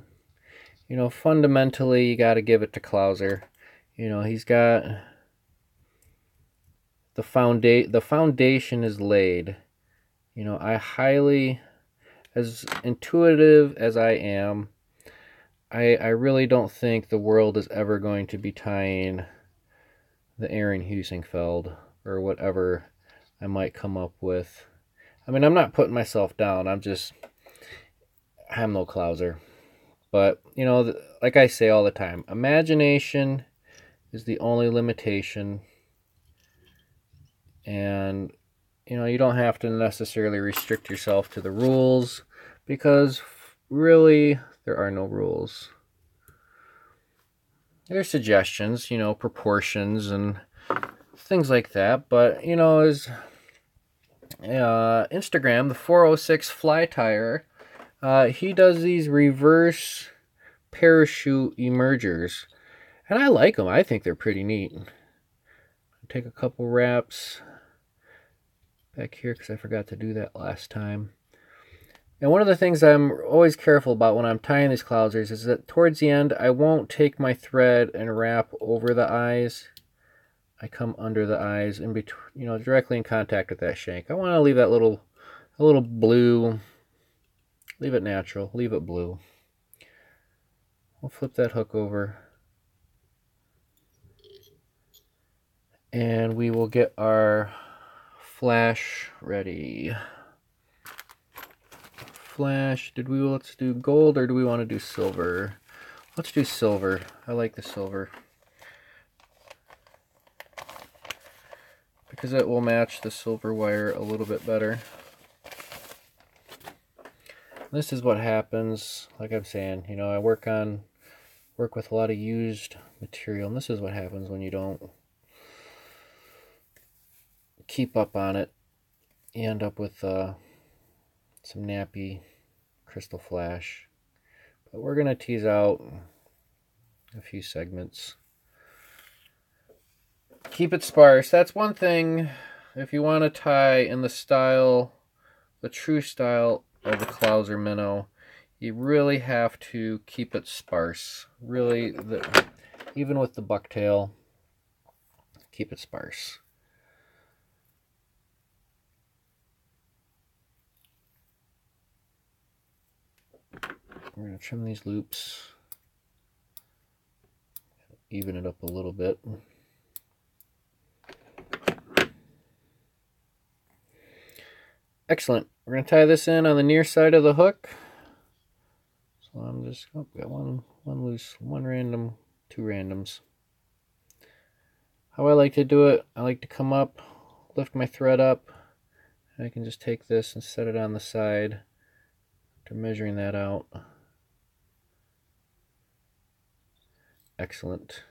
You know, fundamentally, you got to give it to Clouser. You know, he's got the foundation is laid. You know, I highly, as intuitive as I am, I really don't think the world is ever going to be tying the Aaron Husingfeld or whatever I might come up with. I mean, I'm not putting myself down. I'm no Clouser. But, you know, like I say all the time, imagination is the only limitation. And, you know, you don't have to necessarily restrict yourself to the rules, because really there are no rules. There's suggestions, you know, proportions and things like that. But, you know, as Instagram, the 406 Fly Tyer, he does these reverse parachute emergers. And I like them. I think they're pretty neat. Take a couple wraps back here because I forgot to do that last time. And one of the things I'm always careful about when I'm tying these Clousers is that towards the end, I won't take my thread and wrap over the eyes. I come under the eyes, in between, you know, directly in contact with that shank. I want to leave that a little blue. Leave it natural. Leave it blue. We'll flip that hook over. And we will get our flash ready. Flash, let's do gold or do we want to do silver? Let's do silver. I like the silver, because it will match the silver wire a little bit better. This is what happens, like I'm saying, you know, I work with a lot of used material, and this is what happens when you don't keep up on it. You end up with some nappy crystal flash. But we're going to tease out a few segments. Keep it sparse. That's one thing. If you want to tie in the true style of the Clouser minnow, you really have to keep it sparse. Really, even with the bucktail, keep it sparse. We're going to trim these loops, even it up a little bit. Excellent. We're going to tie this in on the near side of the hook. So I'm just, got one loose, one random, two randoms. How I like to do it, I like to come up, lift my thread up, I can just take this and set it on the side after measuring that out. Excellent.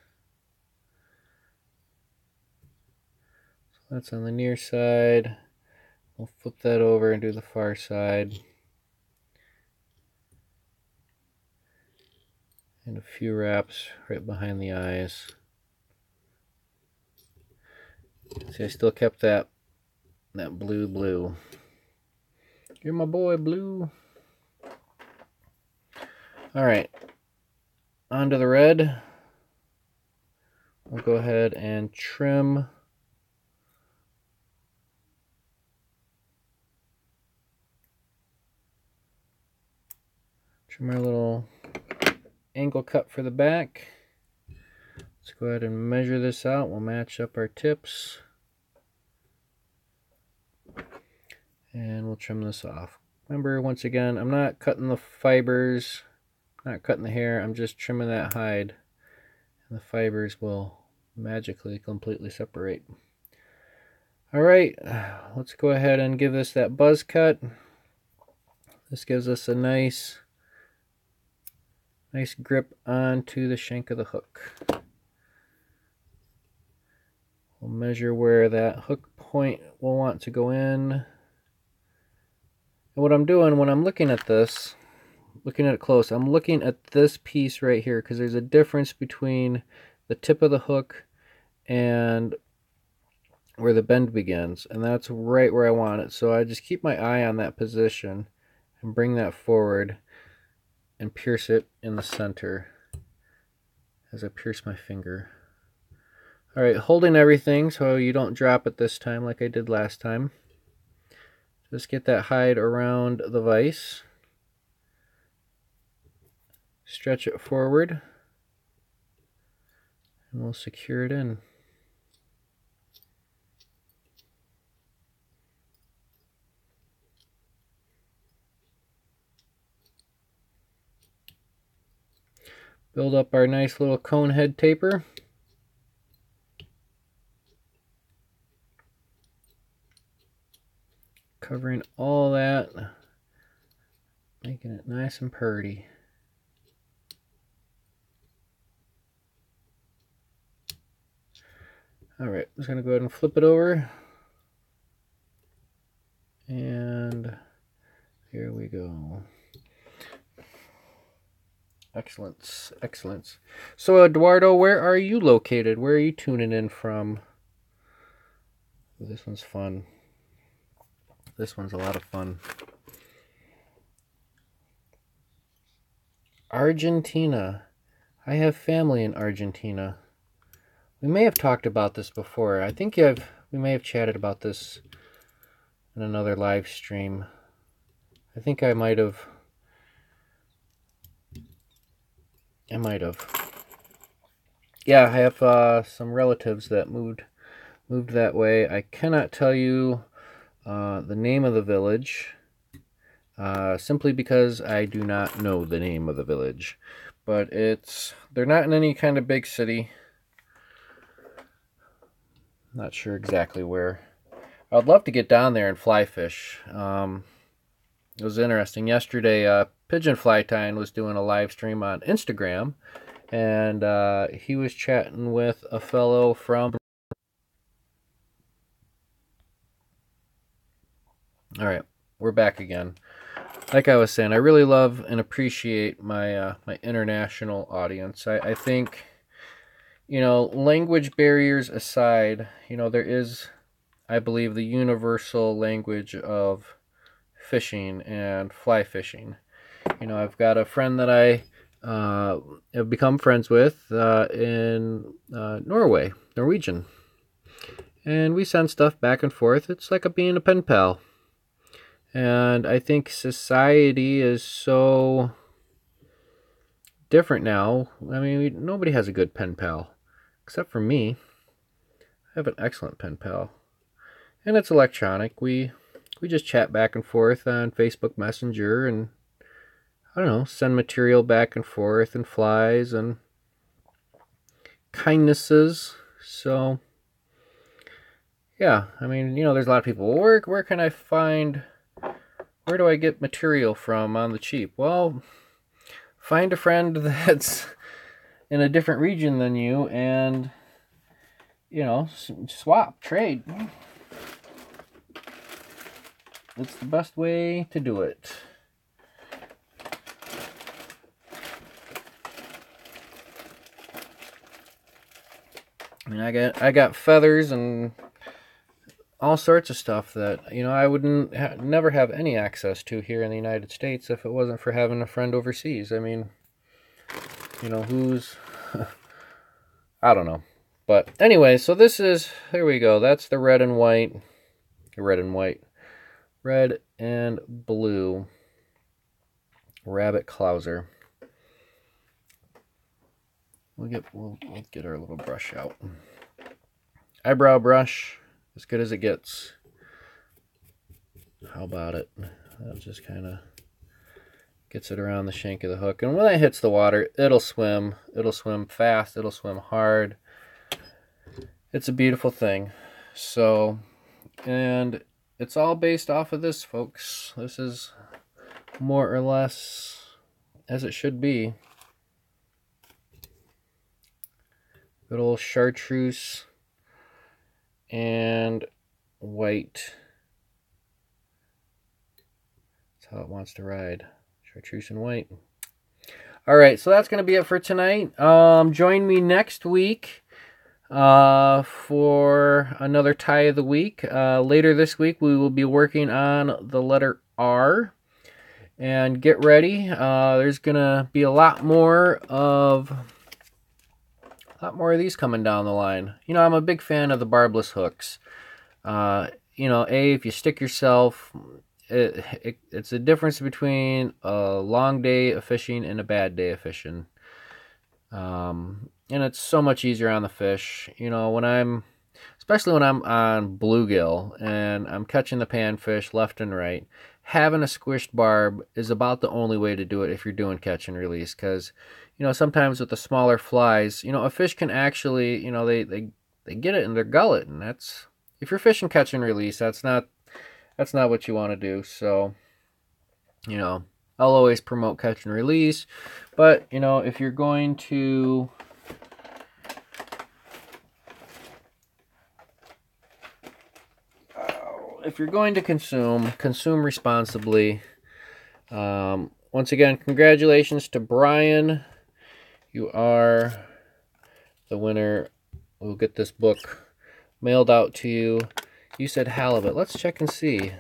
So that's on the near side. We'll flip that over and do the far side. And a few wraps right behind the eyes. See, I still kept that blue. You're my boy, Blue. Alright, on to the red. We'll go ahead and trim our little angle cut for the back. Let's go ahead and measure this out. We'll match up our tips. And we'll trim this off. Remember, once again, I'm not cutting the fibers, not cutting the hair, I'm just trimming that hide. And the fibers will magically completely separate. Alright, let's go ahead and give this that buzz cut. This gives us a nice grip onto the shank of the hook. We'll measure where that hook point will want to go in. And what I'm doing when I'm looking at this, looking at it close, I'm looking at this piece right here because there's a difference between the tip of the hook and where the bend begins, and that's right where I want it. So I just keep my eye on that position and bring that forward and pierce it in the center as I pierce my finger. Alright, holding everything so you don't drop it this time like I did last time. Just get that hide around the vise. Stretch it forward. And we'll secure it in. Build up our nice little cone head taper. Covering all that, making it nice and pretty. Alright, I'm just going to go ahead and flip it over. And here we go. Excellent, excellent. So Eduardo, where are you located? Where are you tuning in from? Oh, this one's fun. This one's a lot of fun. Argentina. I have family in Argentina. We may have talked about this before. I think we may have chatted about this in another live stream. I think I might have. Yeah, I have some relatives that moved that way. I cannot tell you the name of the village, simply because I do not know the name of the village. But they're not in any kind of big city. Not sure exactly where. I'd love to get down there and fly fish. It was interesting. Yesterday, Pigeon Fly Tying was doing a live stream on Instagram, and he was chatting with a fellow from... Alright, we're back again. Like I was saying, I really love and appreciate my my international audience. I think, you know, language barriers aside, you know, there is, I believe, the universal language of fishing and fly fishing. You know, I've got a friend that I have become friends with in Norway, Norwegian. And we send stuff back and forth. It's like being a pen pal. And I think society is so different now. I mean, nobody has a good pen pal. Except for me. I have an excellent pen pal. And it's electronic. We just chat back and forth on Facebook Messenger and, I don't know, send material back and forth and flies and kindnesses. So, yeah, I mean, there's a lot of people, where can I find, where do I get material from on the cheap? Well, find a friend that's in a different region than you and, swap, trade. It's the best way to do it. I mean, I got feathers and all sorts of stuff that, I wouldn't never have any access to here in the United States if it wasn't for having a friend overseas. I mean, who's I don't know. But anyway, so here we go. That's the red and white. Red and blue Rabbit Clouser. We'll get our little brush out. Eyebrow brush, as good as it gets. How about it? That just kind of gets it around the shank of the hook. And when it hits the water, it'll swim. It'll swim fast. It'll swim hard. It's a beautiful thing. So, and it's all based off of this, folks. This is more or less as it should be. Good old chartreuse and white. That's how it wants to ride. Chartreuse and white. All right, so that's going to be it for tonight. Join me next week for another tie of the week. Later this week, we will be working on the letter R. And get ready. There's going to be a lot more of these coming down the line. I'm a big fan of the barbless hooks. If you stick yourself, it's a difference between a long day of fishing and a bad day of fishing. And it's so much easier on the fish. Especially when I'm on bluegill and I'm catching the panfish left and right, having a squished barb is about the only way to do it if you're doing catch and release. Because sometimes with the smaller flies, a fish can actually, they get it in their gullet, and that's, if you're fishing catch and release, that's not what you want to do. So, I'll always promote catch and release, but if you're going to consume responsibly. Once again, congratulations to Brian. You are the winner. We'll get this book mailed out to you. You said halibut. Let's check and see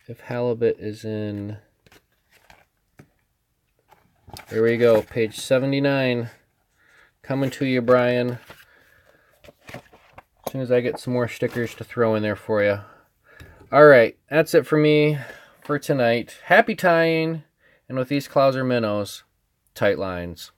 if halibut is in. There we go. Page 79. Coming to you, Brian. As soon as I get some more stickers to throw in there for you. All right. That's it for me for tonight. Happy tying. And with these Clouser minnows, tight lines.